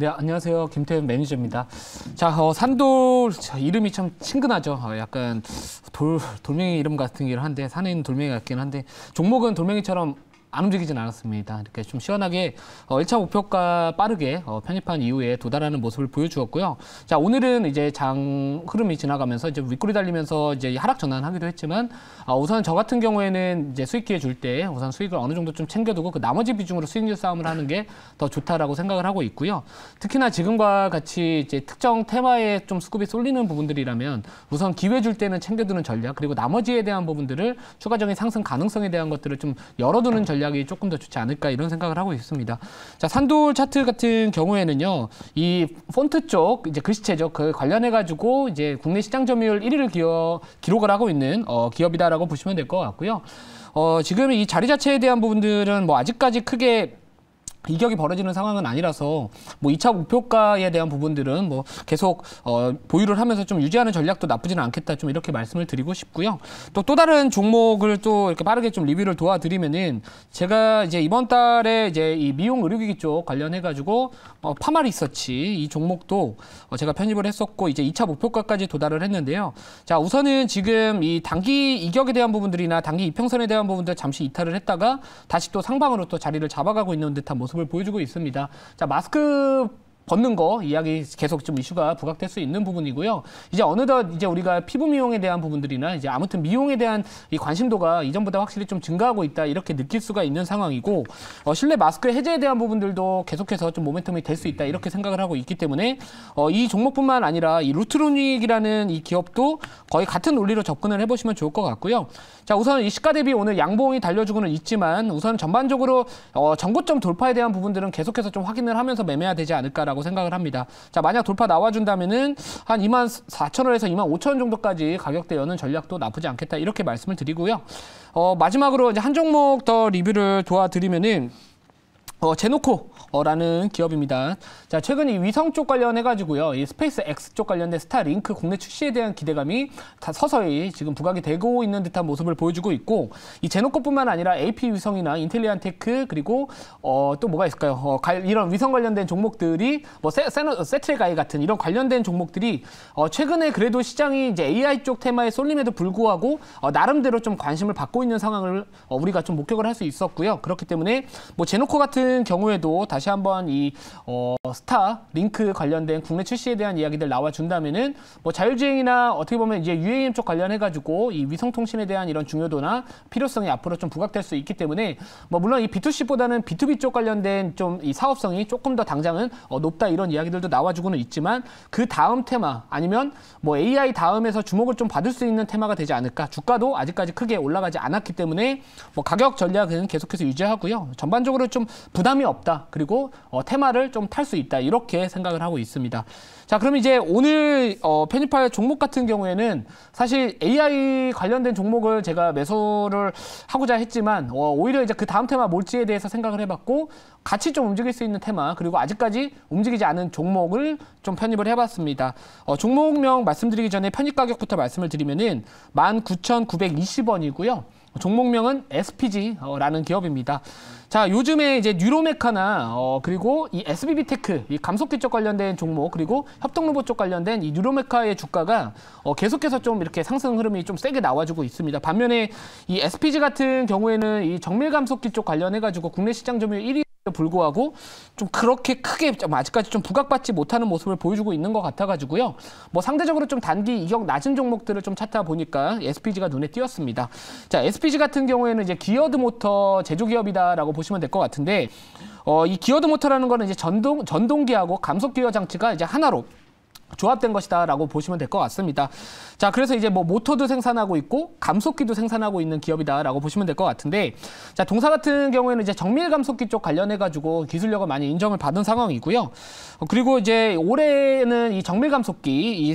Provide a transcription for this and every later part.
네, 안녕하세요. 김태현 매니저입니다. 자, 산돌 이름이 참 친근하죠. 약간 돌멩이 이름 같은 긴 한데, 산에 있는 돌멩이 같긴 한데, 종목은 돌멩이처럼 안 움직이진 않았습니다. 이렇게 좀 시원하게 1차 목표가 빠르게 편입한 이후에 도달하는 모습을 보여주었고요. 자, 오늘은 이제 장 흐름이 지나가면서 이제 윗꼬리 달리면서 이제 하락 전환하기도 했지만 우선 저 같은 경우에는 이제 수익 기회 줄 때 우선 수익을 어느 정도 좀 챙겨두고 그 나머지 비중으로 수익률 싸움을 하는 게 더 좋다라고 생각을 하고 있고요. 특히나 지금과 같이 이제 특정 테마에 좀 수급이 쏠리는 부분들이라면 우선 기회 줄 때는 챙겨두는 전략, 그리고 나머지에 대한 부분들을 추가적인 상승 가능성에 대한 것들을 좀 열어두는 전략이 조금 더 좋지 않을까 이런 생각을 하고 있습니다. 자, 산돌 차트 같은 경우에는요, 이 폰트 쪽 이제 글씨체죠. 그 관련해 가지고 이제 국내 시장 점유율 1위를 기록을 하고 있는 기업이다라고 보시면 될 것 같고요. 지금 이 자리 자체에 대한 부분들은 뭐 아직까지 크게 이격이 벌어지는 상황은 아니라서 뭐 2차 목표가에 대한 부분들은 뭐 계속 보유를 하면서 좀 유지하는 전략도 나쁘지는 않겠다, 좀 이렇게 말씀을 드리고 싶고요. 또 다른 종목을 또 이렇게 빠르게 좀 리뷰를 도와드리면은, 제가 이제 이번 달에 이제 이 미용 의료기기 쪽 관련해 가지고 파마리서치 이 종목도 제가 편입을 했었고 이제 2차 목표가까지 도달을 했는데요. 자, 우선은 지금 이 단기 이격에 대한 부분들이나 단기 이평선에 대한 부분들 잠시 이탈을 했다가 다시 또 상방으로 또 자리를 잡아가고 있는 듯한 모습을 보여주고 있습니다. 자, 마스크 벗는 거 이야기 계속 좀 이슈가 부각될 수 있는 부분이고요. 이제 어느덧 이제 우리가 피부 미용에 대한 부분들이나 이제 아무튼 미용에 대한 이 관심도가 이전보다 확실히 좀 증가하고 있다, 이렇게 느낄 수가 있는 상황이고, 실내 마스크 해제에 대한 부분들도 계속해서 좀 모멘텀이 될 수 있다, 이렇게 생각을 하고 있기 때문에 이 종목뿐만 아니라 이 루트로닉이라는 이 기업도 거의 같은 논리로 접근을 해보시면 좋을 것 같고요. 자, 우선 이 시가 대비 오늘 양봉이 달려주고는 있지만 우선 전반적으로 전고점 돌파에 대한 부분들은 계속해서 좀 확인을 하면서 매매해야 되지 않을까라고 생각을 합니다. 자, 만약 돌파 나와준다면은 한 24,000원에서 25,000원 정도까지 가격대 여는 전략도 나쁘지 않겠다, 이렇게 말씀을 드리고요. 마지막으로 이제 한 종목 더 리뷰를 도와드리면은 제노코라는 기업입니다. 자, 최근 이 위성 쪽 관련해가지고요, 이 스페이스 X 쪽 관련된 스타링크 국내 출시에 대한 기대감이 다 서서히 지금 부각이 되고 있는 듯한 모습을 보여주고 있고, 이 제노코뿐만 아니라 AP 위성이나 인텔리안테크, 그리고 또 뭐가 있을까요? 이런 위성 관련된 종목들이 뭐 세트레가이 같은 이런 관련된 종목들이 최근에 그래도 시장이 이제 AI 쪽 테마에 쏠림에도 불구하고 나름대로 좀 관심을 받고 있는 상황을 우리가 좀 목격을 할 수 있었고요. 그렇기 때문에 뭐 제노코 같은 경우에도 다시 한번 이 스타 링크 관련된 국내 출시에 대한 이야기들 나와준다면은 뭐 자율주행이나 어떻게 보면 이제 UAM 쪽 관련해가지고 이 위성통신에 대한 이런 중요도나 필요성이 앞으로 좀 부각될 수 있기 때문에 뭐 물론 이 B2C보다는 B2B 쪽 관련된 좀 이 사업성이 조금 더 당장은 높다, 이런 이야기들도 나와주고는 있지만 그 다음 테마 아니면 뭐 AI 다음에서 주목을 좀 받을 수 있는 테마가 되지 않을까. 주가도 아직까지 크게 올라가지 않았기 때문에 뭐 가격 전략은 계속해서 유지하고요. 전반적으로 좀 부담이 없다, 그리고 테마를 좀 탈 수 있다, 이렇게 생각을 하고 있습니다. 자, 그럼 이제 오늘 편입할 종목 같은 경우에는 사실 AI 관련된 종목을 제가 매수를 하고자 했지만 오히려 이제 그 다음 테마 뭘지에 대해서 생각을 해봤고, 같이 좀 움직일 수 있는 테마, 그리고 아직까지 움직이지 않은 종목을 좀 편입을 해봤습니다. 종목명 말씀드리기 전에 편입 가격부터 말씀을 드리면은 19,920원이고요. 종목명은 SPG라는 기업입니다. 자, 요즘에 이제 뉴로메카나 그리고 이 SBB테크, 이 감속기 쪽 관련된 종목, 그리고 협동로봇 쪽 관련된 이 뉴로메카의 주가가 계속해서 좀 이렇게 상승 흐름이 좀 세게 나와주고 있습니다. 반면에 이 SPG 같은 경우에는 이 정밀 감속기 쪽 관련해가지고 국내 시장 점유율 1위 불구하고 좀 그렇게 크게 좀 아직까지 좀 부각받지 못하는 모습을 보여주고 있는 것 같아가지고요. 뭐 상대적으로 좀 단기 이격 낮은 종목들을 좀 찾다 보니까 SPG가 눈에 띄었습니다. 자, SPG 같은 경우에는 이제 기어드 모터 제조기업이다라고 보시면 될 것 같은데, 이 기어드 모터라는 거는 이제 전동기하고 감속기어 장치가 이제 하나로 조합된 것이다라고 보시면 될 것 같습니다. 자, 그래서 이제 뭐 모터도 생산하고 있고 감속기도 생산하고 있는 기업이다라고 보시면 될 것 같은데, 자, 동사 같은 경우에는 이제 정밀 감속기 쪽 관련해가지고 기술력을 많이 인정을 받은 상황이고요. 그리고 이제 올해는 이 정밀 감속기, 이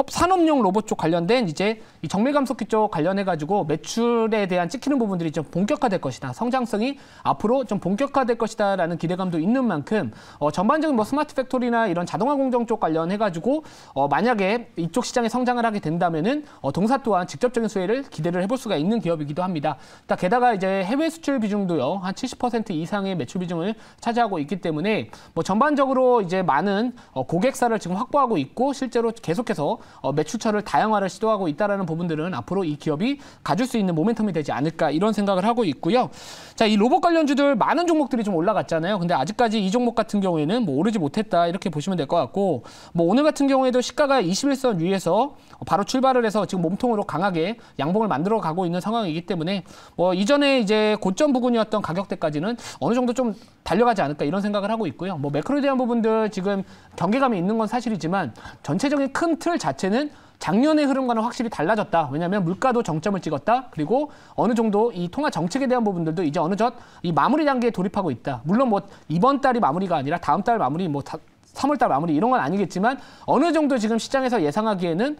산업용 로봇 쪽 관련된 이제 이 정밀 감속기 쪽 관련해가지고 매출에 대한 찍히는 부분들이 좀 본격화될 것이다, 성장성이 앞으로 좀 본격화될 것이다라는 기대감도 있는 만큼 전반적인 뭐 스마트 팩토리나 이런 자동화 공정 쪽 관련해가지고 그리고 만약에 이쪽 시장이 성장을 하게 된다면은 동사 또한 직접적인 수혜를 기대를 해볼 수가 있는 기업이기도 합니다. 게다가 이제 해외 수출 비중도요 한 70% 이상의 매출 비중을 차지하고 있기 때문에 뭐 전반적으로 이제 많은 고객사를 지금 확보하고 있고 실제로 계속해서 매출처를 다양화를 시도하고 있다라는 부분들은 앞으로 이 기업이 가질 수 있는 모멘텀이 되지 않을까 이런 생각을 하고 있고요. 자, 이 로봇 관련주들 많은 종목들이 좀 올라갔잖아요. 근데 아직까지 이 종목 같은 경우에는 뭐 오르지 못했다 이렇게 보시면 될 것 같고 뭐 오늘 같은 경우에도 시가가 21선 위에서 바로 출발을 해서 지금 몸통으로 강하게 양봉을 만들어 가고 있는 상황이기 때문에 뭐 이전에 이제 고점 부근이었던 가격대까지는 어느 정도 좀 달려가지 않을까 이런 생각을 하고 있고요. 뭐 매크로에 대한 부분들 지금 경계감이 있는 건 사실이지만 전체적인 큰 틀 자체는 작년의 흐름과는 확실히 달라졌다. 왜냐하면 물가도 정점을 찍었다. 그리고 어느 정도 이 통화 정책에 대한 부분들도 이제 어느덧 이 마무리 단계에 돌입하고 있다. 물론 뭐 이번 달이 마무리가 아니라 다음 달 마무리, 뭐 3월 달 마무리 이런 건 아니겠지만 어느 정도 지금 시장에서 예상하기에는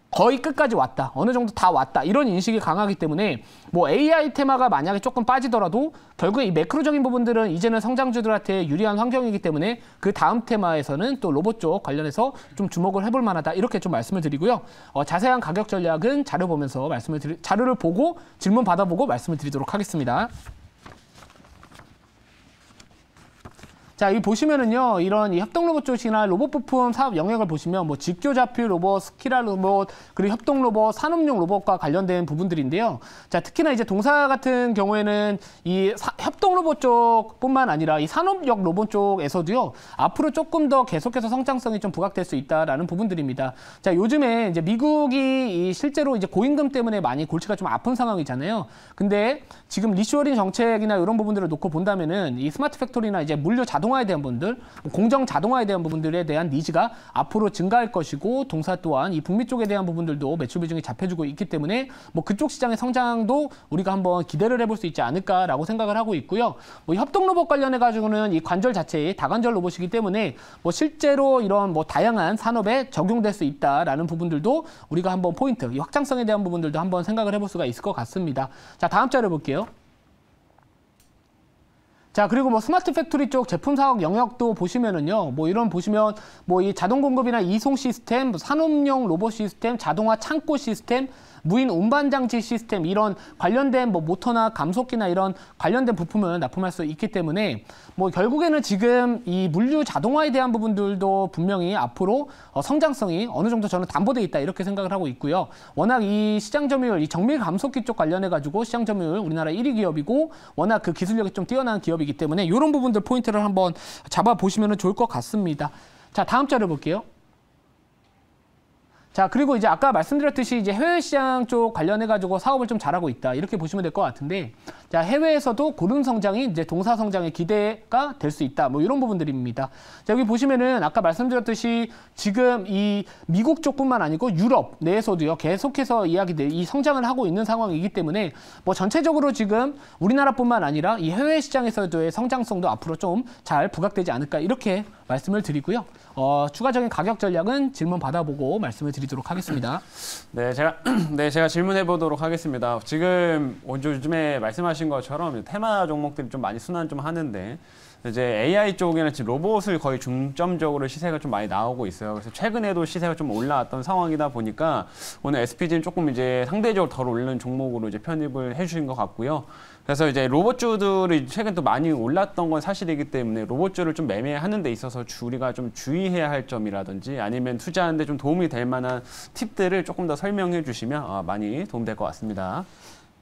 거의 끝까지 왔다. 어느 정도 다 왔다. 이런 인식이 강하기 때문에 뭐 AI 테마가 만약에 조금 빠지더라도 결국에 이 매크로적인 부분들은 이제는 성장주들한테 유리한 환경이기 때문에 그 다음 테마에서는 또 로봇 쪽 관련해서 좀 주목을 해볼 만하다. 이렇게 좀 말씀을 드리고요. 자세한 가격 전략은 자료 보면서 자료를 보고 질문 받아보고 말씀을 드리도록 하겠습니다. 자, 여기 보시면은요, 이런 이 협동 로봇 쪽이나 로봇 부품 사업 영역을 보시면 뭐 직교 좌표 로봇, 스키라 로봇, 그리고 협동 로봇, 산업용 로봇과 관련된 부분들인데요. 자, 특히나 이제 동사 같은 경우에는 이 협동 로봇 쪽뿐만 아니라 이 산업용 로봇 쪽에서도요, 앞으로 조금 더 계속해서 성장성이 좀 부각될 수 있다라는 부분들입니다. 자, 요즘에 이제 미국이 실제로 이제 고임금 때문에 많이 골치가 좀 아픈 상황이잖아요. 근데 지금 리쇼어링 정책이나 이런 부분들을 놓고 본다면은 이 스마트 팩토리나 이제 물류 자동화에 대한 부분들, 공정 자동화에 대한 부분들에 대한 니즈가 앞으로 증가할 것이고 동사 또한 이 북미 쪽에 대한 부분들도 매출 비중이 잡혀주고 있기 때문에 뭐 그쪽 시장의 성장도 우리가 한번 기대를 해볼 수 있지 않을까라고 생각을 하고 있고요. 뭐 협동 로봇 관련해 가지고는 이 관절 자체의 다관절 로봇이기 때문에 뭐 실제로 이런 뭐 다양한 산업에 적용될 수 있다라는 부분들도 우리가 한번 포인트, 이 확장성에 대한 부분들도 한번 생각을 해볼 수가 있을 것 같습니다. 자, 다음 자료 볼게요. 자, 그리고 뭐 스마트 팩토리 쪽 제품 사업 영역도 보시면은요, 뭐 이런 보시면 뭐 이 자동 공급이나 이송 시스템, 산업용 로봇 시스템, 자동화 창고 시스템, 무인 운반 장치 시스템 이런 관련된 뭐 모터나 감속기나 이런 관련된 부품을 납품할 수 있기 때문에 뭐 결국에는 지금 이 물류 자동화에 대한 부분들도 분명히 앞으로 성장성이 어느 정도 저는 담보돼 있다 이렇게 생각을 하고 있고요. 워낙 이 시장 점유율, 이 정밀 감속기 쪽 관련해 가지고 시장 점유율 우리나라 1위 기업이고 워낙 그 기술력이 좀 뛰어난 기업이기 때문에 이런 부분들 포인트를 한번 잡아 보시면 좋을 것 같습니다. 자, 다음 자료 볼게요. 자, 그리고 이제 아까 말씀드렸듯이 이제 해외 시장 쪽 관련해가지고 사업을 좀 잘하고 있다. 이렇게 보시면 될 것 같은데, 자, 해외에서도 고른 성장이 이제 동사 성장의 기대가 될 수 있다. 뭐 이런 부분들입니다. 자, 여기 보시면은 아까 말씀드렸듯이 지금 이 미국 쪽뿐만 아니고 유럽 내에서도요, 계속해서 이 성장을 하고 있는 상황이기 때문에 뭐 전체적으로 지금 우리나라뿐만 아니라 이 해외 시장에서도의 성장성도 앞으로 좀 잘 부각되지 않을까. 이렇게 말씀을 드리고요. 추가적인 가격 전략은 질문 받아보고 말씀을 드리도록 하겠습니다. 네, 제가 질문해 보도록 하겠습니다. 지금 요즘에 말씀하신 것처럼 테마 종목들이 좀 많이 순환 좀 하는데 이제 AI 쪽에는 지금 로봇을 거의 중점적으로 시세가 좀 많이 나오고 있어요. 그래서 최근에도 시세가 좀 올라왔던 상황이다 보니까 오늘 SPG는 조금 이제 상대적으로 덜 오르는 종목으로 이제 편입을 해주신 것 같고요. 그래서 이제 로봇주들이 최근 또 많이 올랐던 건 사실이기 때문에 로봇주를 좀 매매하는 데 있어서 우리가 좀 주의해야 할 점이라든지 아니면 투자하는 데 좀 도움이 될 만한 팁들을 조금 더 설명해 주시면 많이 도움될 것 같습니다.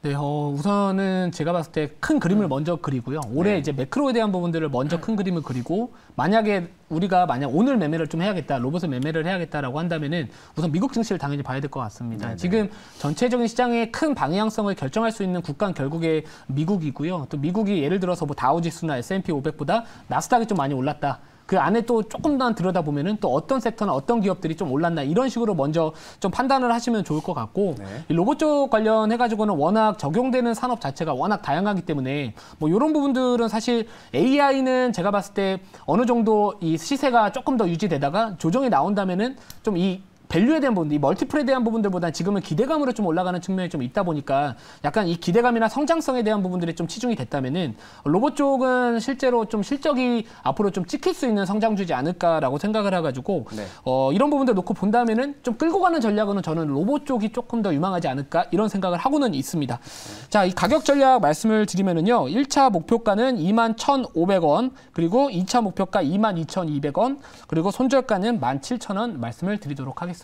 네, 우선은 제가 봤을 때 큰 그림을 먼저 그리고요. 올해 이제 매크로에 대한 부분들을 먼저 큰 그림을 그리고 만약에 우리가 오늘 매매를 좀 해야겠다, 로봇을 매매를 해야겠다라고 한다면은 우선 미국 증시를 당연히 봐야 될 것 같습니다. 네네. 지금 전체적인 시장의 큰 방향성을 결정할 수 있는 국가는 결국에 미국이고요. 또 미국이 예를 들어서 뭐 다우지수나 S&P 500보다 나스닥이 좀 많이 올랐다. 그 안에 또 조금만 들여다보면은 또 어떤 섹터나 어떤 기업들이 좀 올랐나 이런 식으로 먼저 좀 판단을 하시면 좋을 것 같고 이 로봇 쪽 관련해가지고는 워낙 적용되는 산업 자체가 워낙 다양하기 때문에 뭐 이런 부분들은 사실 AI는 제가 봤을 때 어느 정도 이 시세가 조금 더 유지되다가 조정이 나온다면은 좀 이 밸류에 대한 부분, 이 멀티플에 대한 부분들보다 지금은 기대감으로 좀 올라가는 측면이 좀 있다 보니까 약간 이 기대감이나 성장성에 대한 부분들이 좀 치중이 됐다면은 로봇 쪽은 실제로 좀 실적이 앞으로 좀 찍힐 수 있는 성장주지 않을까라고 생각을 해가지고 네. 이런 부분들 놓고 본다면은 좀 끌고 가는 전략으로는 저는 로봇 쪽이 조금 더 유망하지 않을까 이런 생각을 하고는 있습니다. 자, 이 가격 전략 말씀을 드리면은요, 1차 목표가는 21,500원, 그리고 2차 목표가 22,200원, 그리고 손절가는 17,000원 말씀을 드리도록 하겠습니다.